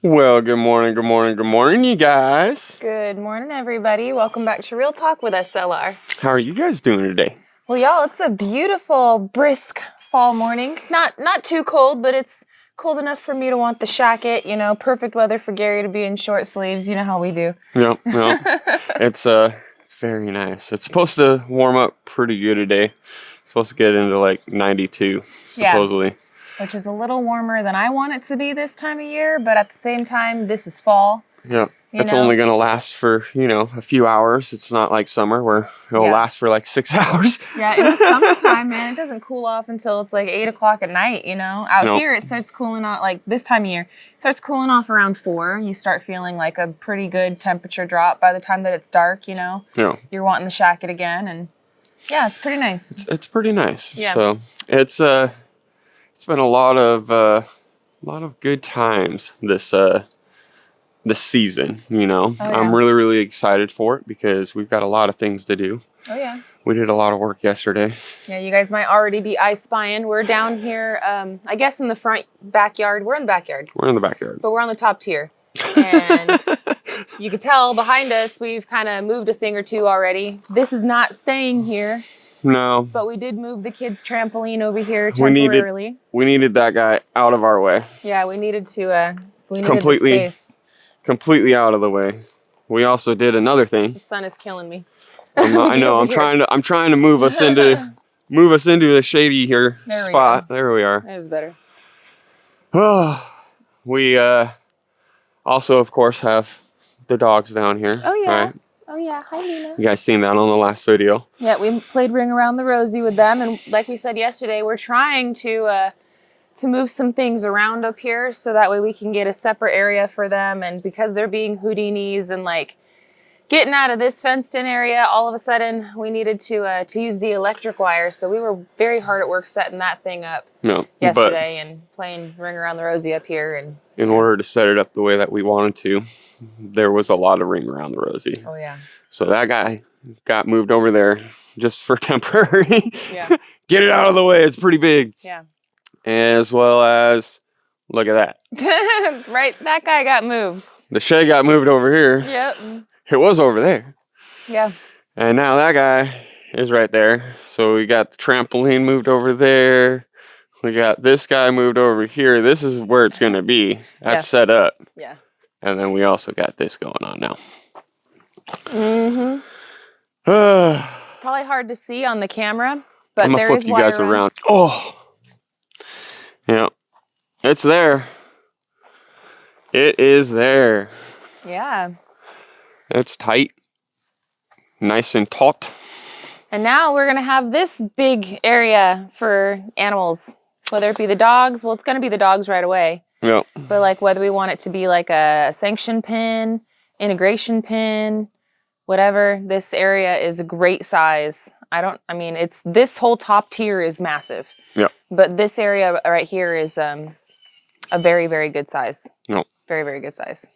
Well, good morning, you guys. Good morning, everybody. Welcome back to Real Talk with SLR. How are you guys doing today? Well, y'all, it's a beautiful, brisk fall morning. Not too cold, but it's cold enough for me to want the shacket. You know, perfect weather for Gary to be in short sleeves. You know how we do. Yep. It's very nice. It's supposed to warm up pretty good today. It's supposed to get into like 92, supposedly. Yeah. Which is a little warmer than I want it to be this time of year, but at the same time, this is fall. Yep. It's only going to last for, a few hours. It's not like summer where it'll last for like 6 hours. Yeah, in the summertime, man, it doesn't cool off until it's like 8 o'clock at night, you know? Out here, it starts cooling off, like this time of year, it starts cooling off around 4. You start feeling like a pretty good temperature drop by the time that it's dark, you know? Yeah. You're wanting the shacket again, and yeah, it's pretty nice. It's pretty nice. Yeah. So it's been a lot of good times this season, Oh, yeah. I'm really excited for it because we've got a lot of things to do. Oh, yeah. We did a lot of work yesterday. Yeah, you guys might already be spying. We're down here, I guess in the front backyard. We're in the backyard. We're in the backyard. But we're on the top tier. And you can tell behind us, we've kind of moved a thing or two already. This is not staying here. No. But we did move the kids' trampoline over here temporarily. We needed that guy out of our way. Yeah, we needed the space. Completely out of the way. We also did another thing. The sun is killing me. I know. I'm trying to move us into the shady here spot. There we are. That is better. We also, of course, have the dogs down here. Oh yeah. Right? Oh yeah. Hi, Nina. You guys seen that on the last video? Yeah, we played Ring Around the Rosie with them, and like we said yesterday, we're trying to move some things around up here so that way we can get a separate area for them. And because they're being Houdinis and like getting out of this fenced-in area, all of a sudden we needed to use the electric wire. So we were very hard at work setting that thing up yesterday and playing Ring Around the Rosie up here. And in order to set it up the way that we wanted to, there was a lot of Ring Around the Rosie. Oh yeah. So that guy got moved over there just for temporary. Yeah. Get it out of the way. It's pretty big. Yeah. As well as, look at that. Right, that guy got moved. The shed got moved over here. Yep. It was over there. Yeah. And now that guy is right there. So we got the trampoline moved over there. We got this guy moved over here. This is where it's going to be. That's set up. Yeah. And then we also got this going on now. Mm-hmm. It's probably hard to see on the camera, but I'm gonna flip you guys around. Oh, yeah, it's there. It is there. Yeah. It's tight, nice and taut. And now we're gonna have this big area for animals, whether it be the dogs. Well, it's gonna be the dogs right away. Yeah. But like whether we want it to be like a sanction pin, integration pin, whatever, this area is a great size. It's this whole top tier is massive. Yeah. But this area right here is a very, very good size. No. Very, very good size.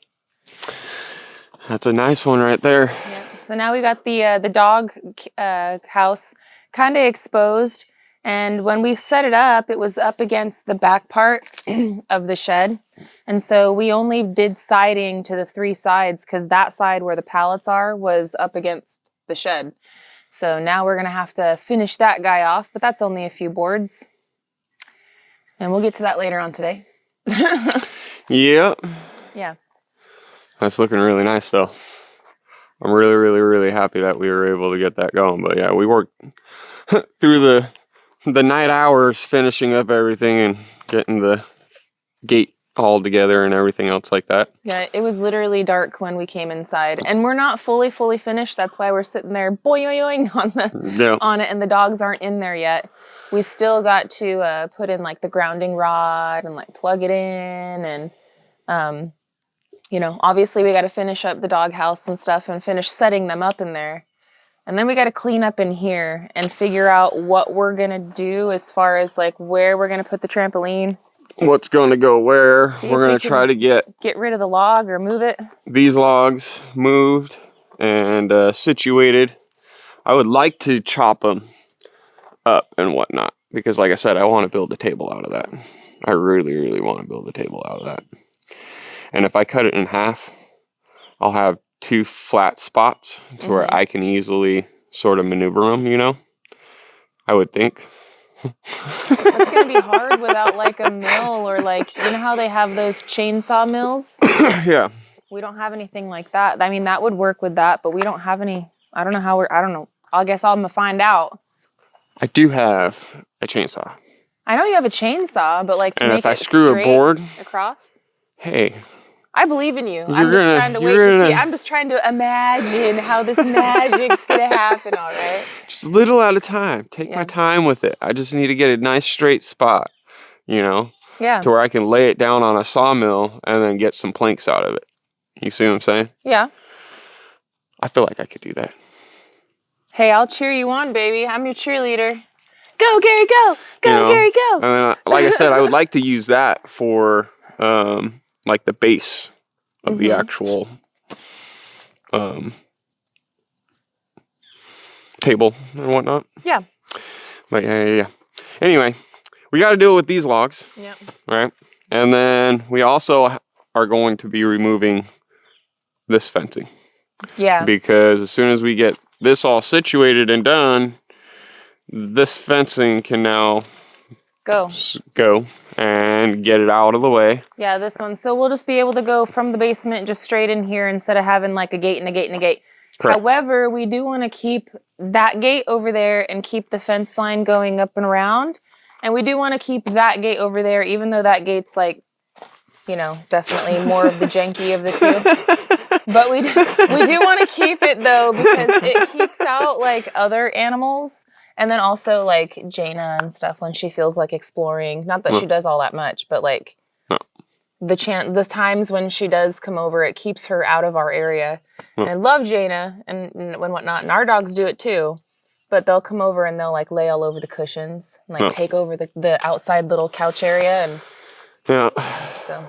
That's a nice one right there. Yeah. So now we got the dog house kind of exposed. And when we set it up, it was up against the back part of the shed. And so we only did siding to the 3 sides because that side where the pallets are was up against the shed. So now we're going to have to finish that guy off, but that's only a few boards. And we'll get to that later on today. Yep. Yeah. That's looking really nice though. I'm really happy that we were able to get that going. But yeah, we worked through the night hours finishing up everything and getting the gate all together and everything else like that. Yeah, it was literally dark when we came inside. And we're not fully finished. That's why we're sitting there boing on it, and the dogs aren't in there yet. We still got to put in like the grounding rod and like plug it in. And, obviously we got to finish up the dog house and stuff and finish setting them up in there. And then we got to clean up in here and figure out what we're going to do as far as like where we're going to put the trampoline. What's going to go where. We're going to try to get rid of the log or move it. These logs moved and situated. I would like to chop them up and whatnot because like I said, I want to build a table out of that. I really want to build a table out of that. And if I cut it in half, I'll have 2 flat spots to where I can easily sort of maneuver them, you know? I would think. That's going to be hard without like a mill or like, you know how they have those chainsaw mills? Yeah. We don't have anything like that. I mean, that would work with that, but we don't have any. I don't know how I don't know. I guess I'm going to find out. I do have a chainsaw. I know you have a chainsaw, but like to make if I it screw straight a board across. Hey. I believe in you. I'm just trying to wait to see. I'm just trying to imagine how this magic's going to happen, all right? Just a little at a time. Take my time with it. I just need to get a nice straight spot, you know? Yeah. To where I can lay it down on a sawmill and then get some planks out of it. You see what I'm saying? Yeah. I feel like I could do that. Hey, I'll cheer you on, baby. I'm your cheerleader. Go, Gary, go! Go, Gary, go! And then, like I said, I would like to use that for, like the base of the actual table and whatnot. Yeah. But yeah. Anyway, we got to deal with these logs. Yep. Right? And then we also are going to be removing this fencing. Yeah. Because as soon as we get this all situated and done, this fencing can now go and get it out of the way. Yeah, this one. So we'll just be able to go from the basement just straight in here instead of having like a gate and a gate and a gate. Correct. However, we do want to keep that gate over there and keep the fence line going up and around. And we do want to keep that gate over there, even though that gate's like, you know, definitely more of the janky of the two. But we do want to keep it though, because it keeps out like other animals. And then also like Jaina and stuff when she feels like exploring. Not that she does all that much, but like the times when she does come over, it keeps her out of our area. And I love Jaina and whatnot, and our dogs do it too. But they'll come over and they'll like lay all over the cushions and like take over the outside little couch area and so.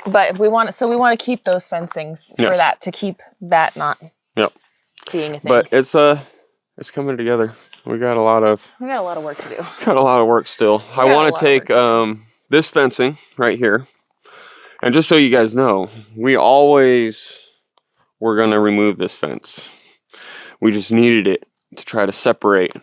But we want to keep those fencings for that, to keep that not being a thing. But it's coming together. We got a lot of work to do. Got a lot of work still. I want to take this fencing right here. And just so you guys know, we always were going to remove this fence. We just needed it to try to separate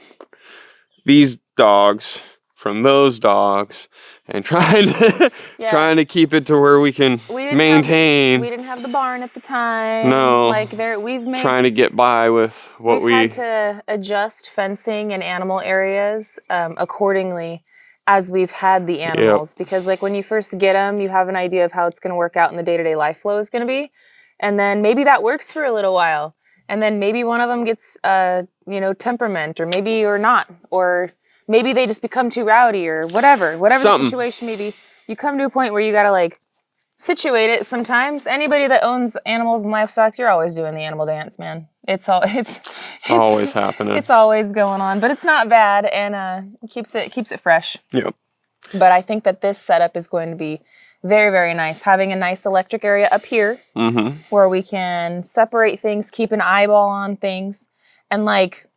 these dogs from those dogs and trying to keep it to where we can maintain. We didn't have the barn at the time. No. Like trying to get by with what we've had to adjust fencing and animal areas accordingly as we've had the animals. Because like when you first get them, you have an idea of how it's going to work out and the day-to-day life flow is going to be. And then maybe that works for a little while. And then maybe one of them gets, temperament, or not. Or maybe they just become too rowdy or whatever the situation may be. You come to a point where you got to like situate it sometimes. Anybody that owns animals and livestock, you're always doing the animal dance, man. It's always happening. It's always going on, but it's not bad and it keeps it fresh. Yep. But I think that this setup is going to be very, very nice. Having a nice electric area up here where we can separate things, keep an eyeball on things. And like,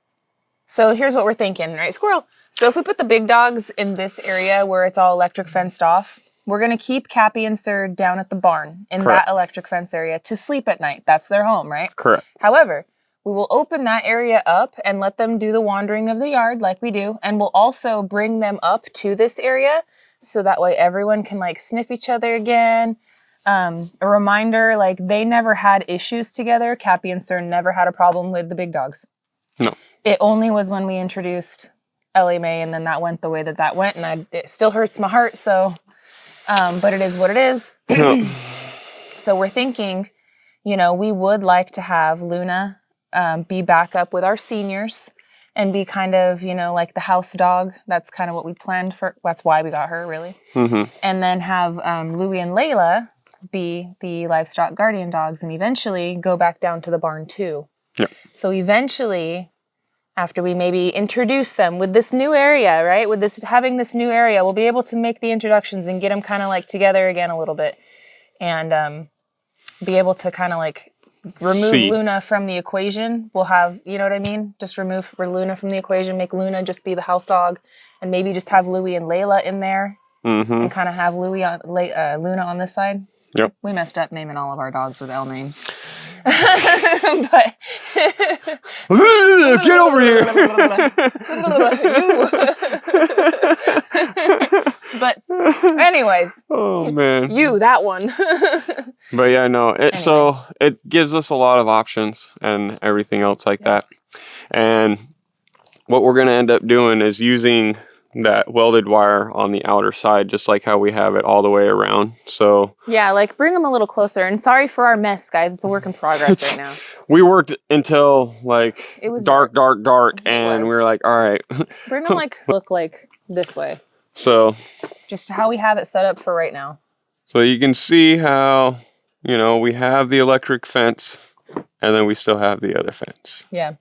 so here's what we're thinking, right? Squirrel. So if we put the big dogs in this area where it's all electric fenced off, we're going to keep Cappy and Sir down at the barn in that electric fence area to sleep at night. That's their home, right? Correct. However, we will open that area up and let them do the wandering of the yard like we do. And we'll also bring them up to this area so that way everyone can like sniff each other again. A reminder, like they never had issues together. Cappy and Sir never had a problem with the big dogs. No. It only was when we introduced Ellie Mae and then that went the way that went. And it still hurts my heart. So, but it is what it is. So we're thinking, we would like to have Luna be back up with our seniors and be kind of, like the house dog. That's kind of what we planned for. That's why we got her, really. And then have Louie and Layla be the livestock guardian dogs and eventually go back down to the barn too. Yeah. So eventually, after we maybe introduce them with this new area, right? With having this new area, we'll be able to make the introductions and get them kind of like together again a little bit and be able to kind of like remove Luna from the equation. We'll have, you know what I mean? Just remove Luna from the equation, make Luna just be the house dog, and maybe just have Louie and Layla in there, and kind of have Luna on this side. Yep. We messed up naming all of our dogs with L names. But get over here. But anyways. Oh man. That one. But yeah, no. Anyway. So it gives us a lot of options and everything else like that. And what we're gonna end up doing is using that welded wire on the outer side, just like how we have it all the way around. So yeah, like bring them a little closer. And sorry for our mess, guys. It's a work in progress right now. We worked until like it was dark, and we were like, all right. Bring them look like this way. So just how we have it set up for right now. So you can see how, we have the electric fence and then we still have the other fence. Yeah.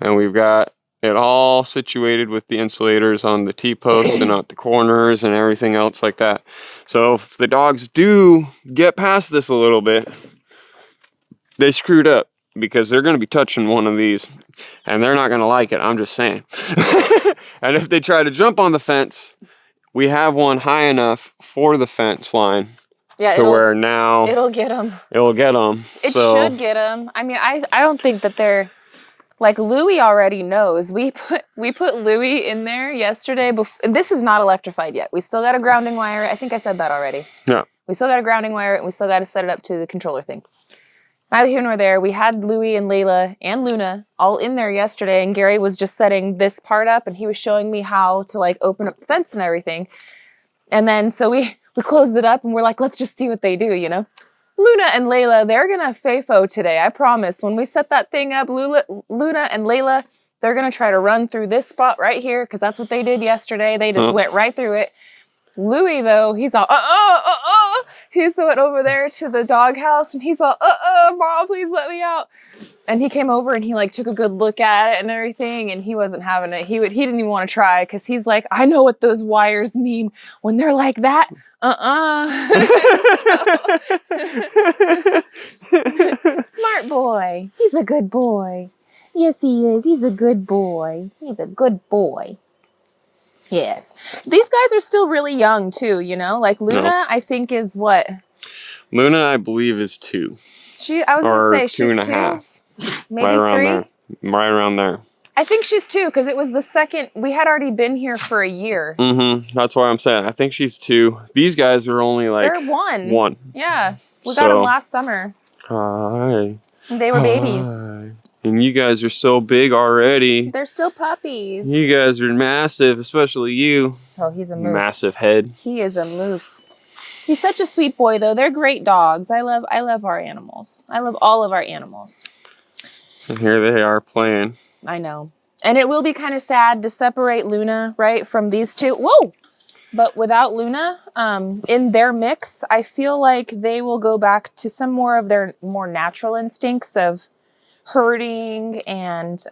And we've got it all situated with the insulators on the T-posts and at the corners and everything else like that. So if the dogs do get past this a little bit, they screwed up because they're going to be touching one of these and they're not going to like it. I'm just saying. And if they try to jump on the fence, we have one high enough for the fence line. Yeah, to where now it'll get them. It'll get them. It should get them. I mean, I don't think that they're like Louie already knows. We put Louie in there yesterday. This is not electrified yet. We still got a grounding wire. I think I said that already. Yeah. We still got a grounding wire, and we still got to set it up to the controller thing. Neither here nor there. We had Louie and Layla and Luna all in there yesterday, and Gary was just setting this part up, and he was showing me how to like open up the fence and everything. And then so we closed it up and we're like, let's just see what they do, Luna and Layla, they're going to FAFO today, I promise. When we set that thing up, Luna and Layla, they're going to try to run through this spot right here because that's what they did yesterday. They just went right through it. Louie, though, he's all, He's went over there to the doghouse and he's all, Mom, please let me out. And he came over and he like took a good look at it and everything and he wasn't having it. He didn't even want to try because he's like, I know what those wires mean when they're like that. Smart boy. He's a good boy. Yes, he is. He's a good boy. He's a good boy. Yes. These guys are still really young too, Like Luna, I think is what? Luna, I believe, is 2. I was going to say she's 2.5. Maybe right around 3? There. Right around there. I think she's 2 because it was the second. We had already been here for a year. Mm-hmm. That's why I'm saying I think she's 2. These guys are only like... They're 1. 1. Yeah. We got them last summer. Hi. They were babies. And you guys are so big already. They're still puppies. You guys are massive, especially you. Oh, he's a moose. Massive head. He is a moose. He's such a sweet boy, though. They're great dogs. I love our animals. I love all of our animals. And here they are playing. I know. And it will be kind of sad to separate Luna, right, from these two. Whoa! But without Luna, in their mix, I feel like they will go back to some more of their more natural instincts of herding and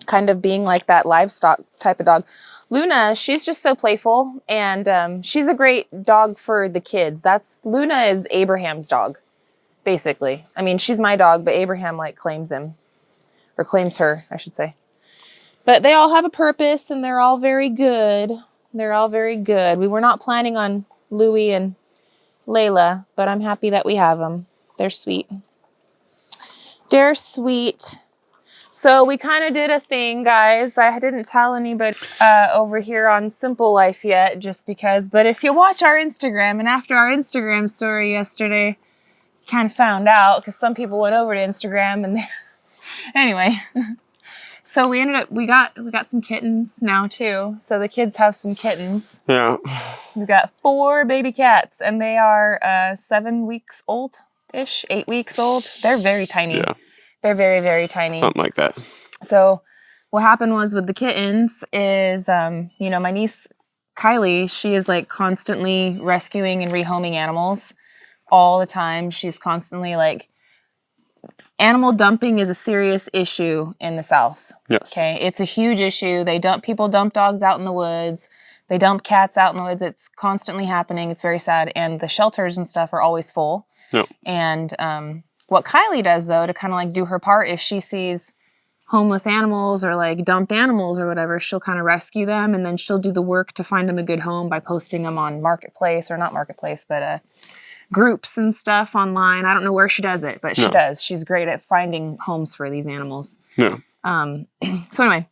kind of being like that livestock type of dog. Luna, she's just so playful and she's a great dog for the kids. Luna is Abraham's dog, basically. I mean, she's my dog, but Abraham like claims him or claims her, I should say. But they all have a purpose and they're all very good. They're all very good. We were not planning on Louie and Layla, but I'm happy that we have them. They're sweet. They're sweet. So we kind of did a thing, guys. I didn't tell anybody over here on Simple Life yet, just because. But if you watch our Instagram, and after our Instagram story yesterday, kind of found out, because some people went over to Instagram, and anyway. So we got some kittens now too. So the kids have some kittens. Yeah. We've got 4 baby cats, and they are 7 weeks old-ish, 8 weeks old. They're very tiny. Yeah. They're very, very tiny. Something like that. So what happened was with the kittens is, my niece Kylie, she is like constantly rescuing and rehoming animals all the time. She's constantly like, animal dumping is a serious issue in the South. Yes. Okay. It's a huge issue. People dump dogs out in the woods. They dump cats out in the woods. It's constantly happening. It's very sad. And the shelters and stuff are always full. Yep. And, what Kylie does, though, to kind of like do her part, if she sees homeless animals or like dumped animals or whatever, she'll kind of rescue them, and then she'll do the work to find them a good home by posting them on Marketplace, or not Marketplace, but groups and stuff online. I don't know where she does it, but she No. does. She's great at finding homes for these animals. No. So anyway,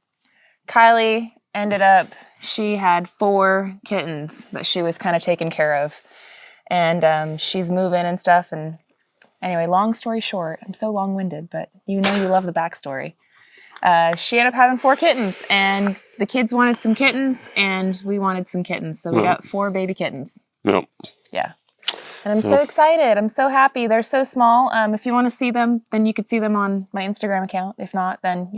Kylie ended up, she had 4 kittens that she was kind of taking care of. And she's moving and stuff. And anyway, long story short, I'm so long-winded, but you know you love the backstory. She ended up having 4 kittens, and the kids wanted some kittens, and we wanted some kittens. So we got 4 baby kittens. No. Yeah. And I'm so excited. I'm so happy. They're so small. If you want to see them, then you could see them on my Instagram account. If not, then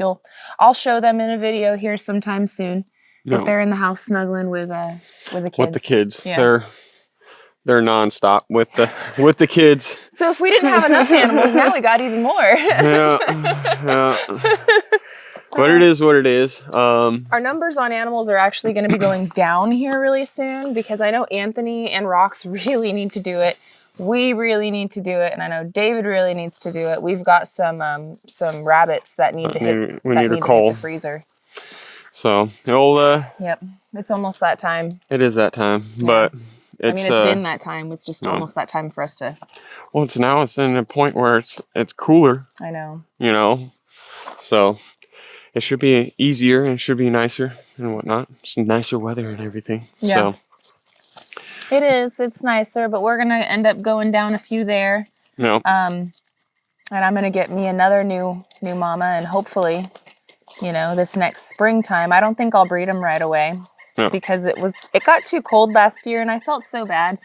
I'll show them in a video here sometime soon. No. But they're in the house snuggling with the kids. With the kids. Yeah. They're nonstop with the kids. So if we didn't have enough animals, now we got even more. Yeah. But it is what it is. Our numbers on animals are actually going to be going down here really soon because I know Anthony and Rox really need to do it. We really need to do it, and I know David really needs to do it. We've got some rabbits that need to hit. We need to hit the freezer. So it'll. Yep, it's almost that time. It is that time, but it's been that time. It's just almost that time for us to. Well, it's in a point where it's cooler. I know. You know, so. It should be easier and it should be nicer and whatnot. Just nicer weather and everything. Yeah. So it is. It's nicer, but we're gonna end up going down a few there. No. And I'm gonna get me another new mama, and hopefully, this next springtime. I don't think I'll breed them right away because it got too cold last year, and I felt so bad.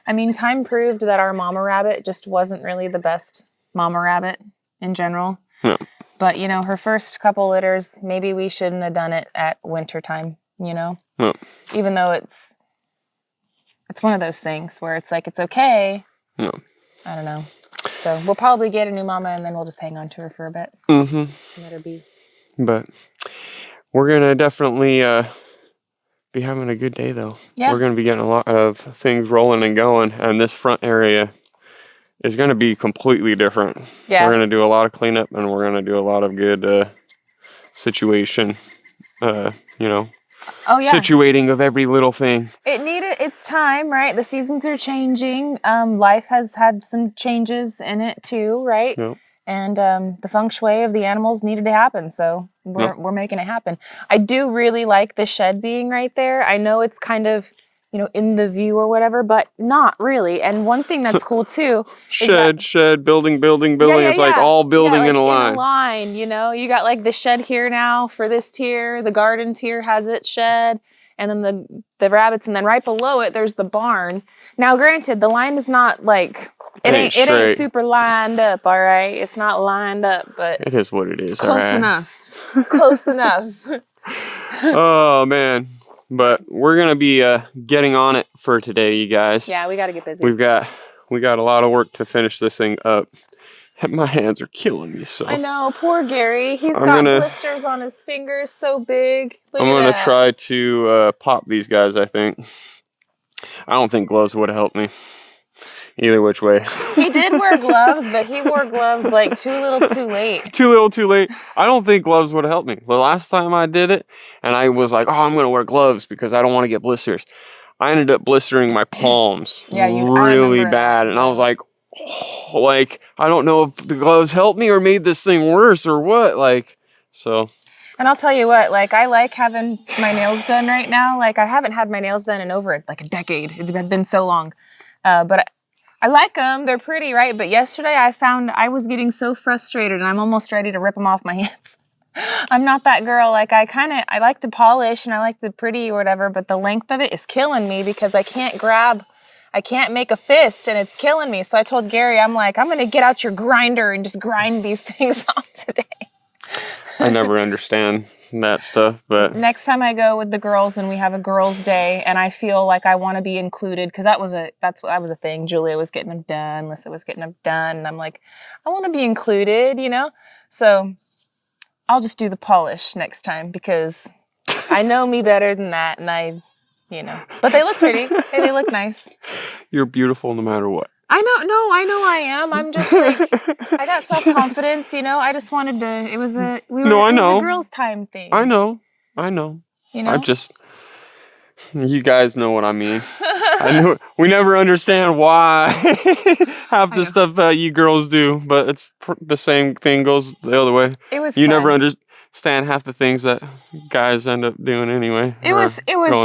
I mean, time proved that our mama rabbit just wasn't really the best mama rabbit in general. No. But, her first couple litters, maybe we shouldn't have done it at winter time, No. Even though it's one of those things where it's like, it's okay. No. I don't know. So we'll probably get a new mama and then we'll just hang on to her for a bit. Mm-hmm. Let her be. But we're going to definitely be having a good day, though. Yeah. We're going to be getting a lot of things rolling and going. And this front area is going to be completely different. Yeah. We're going to do a lot of cleanup and we're going to do a lot of good situation, situating of every little thing. It's time, right? The seasons are changing. Life has had some changes in it too, right? Yep. And the feng shui of the animals needed to happen. So we're making it happen. I do really like the shed being right there. I know it's kind of, in the view or whatever, but not really. And one thing that's cool too. Shed, building. It's like all building in a line. In a line, you got like the shed here now for this tier. The garden tier has its shed. And then the rabbits. And then right below it, there's the barn. Now, granted, the line is not like, it ain't super lined up, all right? It's not lined up, but. It is what it is, close enough. Close enough. Oh, man. But we're going to be getting on it for today, you guys. Yeah, we got to get busy. We got a lot of work to finish this thing up. My hands are killing me. So I know, poor Gary. He's got blisters on his fingers so big. I'm going to try to pop these guys, I think. I don't think gloves would have helped me. Either which way. He did wear gloves, but he wore gloves like too little too late. Too little too late. I don't think gloves would have helped me. The last time I did it, and I was like, I'm going to wear gloves because I don't want to get blisters. I ended up blistering my palms really bad. And I was like, I don't know if the gloves helped me or made this thing worse or what. And I'll tell you what, I like having my nails done right now. I haven't had my nails done in over a decade. It's been so long. But I like them. They're pretty, right? But yesterday I found I was getting so frustrated and I'm almost ready to rip them off my hands. I'm not that girl. I like to polish and I like the pretty or whatever, but the length of it is killing me because I can't make a fist and it's killing me. So I told Gary, I'm going to get out your grinder and just grind these things off today. I never understand that stuff, but next time I go with the girls and we have a girls' day and I feel like I want to be included because that was a thing. Julia was getting them done, Lissa was getting them done, and I'm like, I want to be included, So I'll just do the polish next time because I know me better than that, and but they look pretty. Hey, they look nice. You're beautiful no matter what. I know I am. I'm just I got self-confidence, I just wanted to, it was a girls' time thing. I know. I You guys know what I mean. I know we never understand why half the stuff that you girls do, but it's the same thing goes the other way. It was you fun. never understand half the things that guys end up doing anyway. It was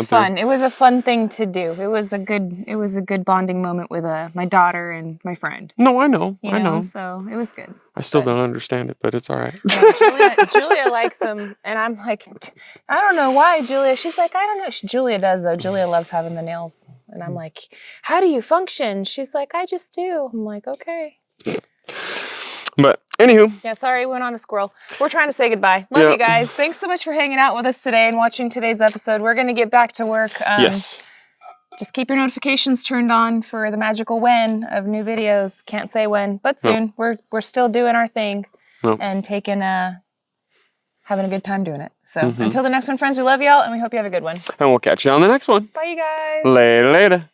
fun. It was a fun thing to do. It was a good bonding moment with my daughter and my friend. No, I know. I know. So it was good. I still don't understand it, but it's all right. Yeah, Julia likes them, and I'm like, I don't know why, Julia. She's like, I don't know. Julia does though. Julia loves having the nails, and I'm like, how do you function? She's like, I just do. I'm like, okay. But anywho. Yeah, sorry, we went on a squirrel. We're trying to say goodbye. Love you guys. Thanks so much for hanging out with us today and watching today's episode. We're going to get back to work. Yes. Just keep your notifications turned on for the magical when of new videos. Can't say when, but soon. Nope. We're still doing our thing and having a good time doing it. So until the next one, friends, we love y'all and we hope you have a good one. And we'll catch you on the next one. Bye, you guys. Later.